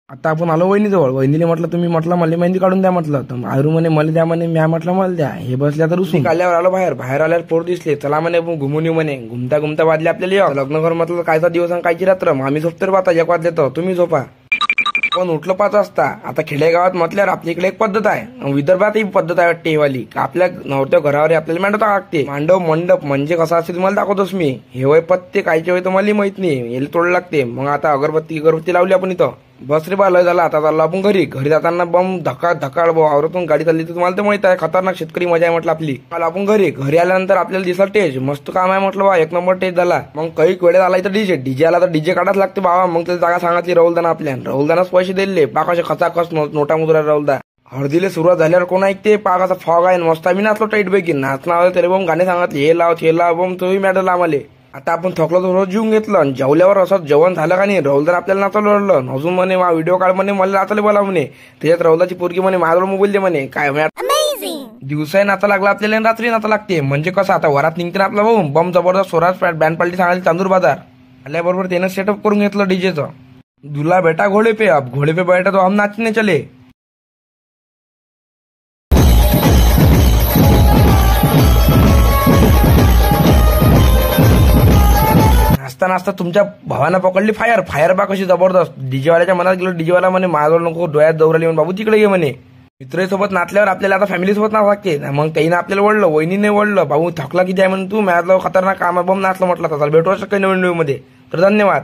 आता आपण आलो वहिनीजवळ. वहिनीने म्हटलं तुम्ही म्हटलं मला मेहंदी काढून द्या म्हटलं. तर आयरू म्हणे मला द्या म्हणे. म्या म्हटलं मला द्या. हे बसल्या तर उसून आल्यावर आलो बाहेर. बाहेर आल्यावर पोर दिसले. चला म्हणे घुमून येऊ म्हणे. घुमता घुमता वाजले आपल्याला लग्न घर. म्हटलं कायचा दिवस आणि कायची रात्र. आम्ही झोपतो आता 1 वाजले तर तुम्ही झोपा. पण उठलं 5 वाजता. आता खेडेगावात म्हटल्यावर आपल्या इकडे एक पद्धत आहे. विदर्भात ही पद्धत आहे वाटते वाली. आपल्या नवरत्या घरावर आपल्याला मांडव लागते. मांडव मंडप म्हणजे कसं असते तुम्हाला दाखवतोच मी. हे वय पत्ते कायचे वय तर मला माहित नाही. याला तोड लागते. मग आता अगरबत्ती लावली आपण इथं. बस रे बा लय झाला. आता चाललो आपण घरी. घरी जाताना बम धकाळ आवरातून गाडी चालली तर तुम्हाला तर माहित आहे खतरनाक शेतकरी मजा आहे म्हटलं आपली. आपण घरी आल्यानंतर आपल्याला दिसला टेज. मस्त काम आहे म्हटलं बा. 1 नंबर टेज झाला. मग काही वेळेत आला तर डीजे आला तर डीजे काढाच लागते बाबा. मग त्याला जागा सांगितली राहुलदाना आपल्या. राहुलदानाच पैसे दिले. पाकाचे खचाखच नोटा मुद्रा राहुलदा. हळदीला सुरुवात झाल्यावर कोण ऐकते. पाकाचा फॉग आहे. मस्त आम्ही नाचलो टाईट पैकी. नाचणं आलं तरी बम गाणे सांगितले. हे लाव बम तुम्ही मॅडल आम्हाला. आता आपण थकलो तर रोज जेवून घेतलं. जेवल्यावर असं जेवण झालं का नाही. राहुलदार आपल्याला नाचवलं. अजून म्हणे व्हिडिओ काढ म्हणे. मला नाचायला बोला म्हणे. त्याच्यात राहुलाची पोरगी म्हणे माझ्यावर मोबाईल दे म्हणे. काय दिवसाही नाचा लागला आपल्याला रात्री नाचा लागते. म्हणजे कसं आता वरात निघते ना आपला भाऊ. बम जबरदस्त स्वराज बँड पार्टी सांगायची चांदूर बाजार. आल्याबरोबर त्यानं सेटअप करून घेतलं डीजेचं. दुला बेटा घोडे पे अब घोडे पे बैठा तो हम नाचने चले. नाचता तुमच्या भावानं पकडली फायर बा कशी जबरदस्त. डीजेवाल्याच्या मनात गेलो. डीजेवाला म्हणे माझं नको डोळ्यात दौराली म्हणून बाबू तिकडे ये म्हणे. मित्रांसोबत नाचल्यावर आपल्याला आता फॅमिली सोबत नाच लागते. मग त्याईनं आपल्याला वळलं. वहिनीने वळलं. भाऊ थकला किती आहे म्हणून तू. मॅच खतरनाक काम बम नाचलं म्हटलं. तर भेटू शकतो नवीन मध्ये. तर धन्यवाद.